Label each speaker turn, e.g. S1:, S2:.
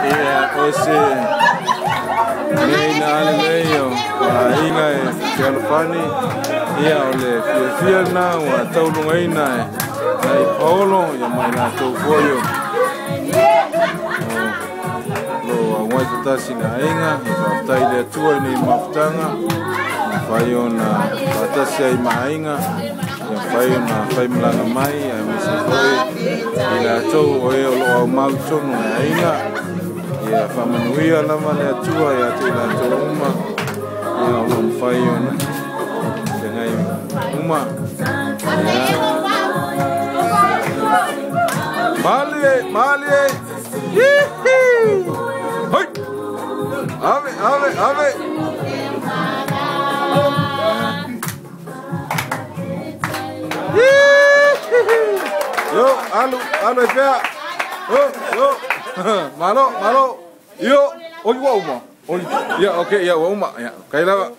S1: Ia o se nei na ale nei o inga e te alapani ia o le fia na ua taulunga ina e nai paolo ia mai na tau foio lo a ngoi tatasi na inga i whaftai le atua ni mafutanga na whai o na tatasi ai mainga ia whai o na whai malanga mai a misi hoi i la tau o e o lo au mautonu na inga ia whamanuia lama le atua ia te la tau uma ia o lo mwhai o na te ngai uma Mali hihi hoi ave yo alu fea yo malo yo oi wa uma oi ya okay ya wa uma ya kai la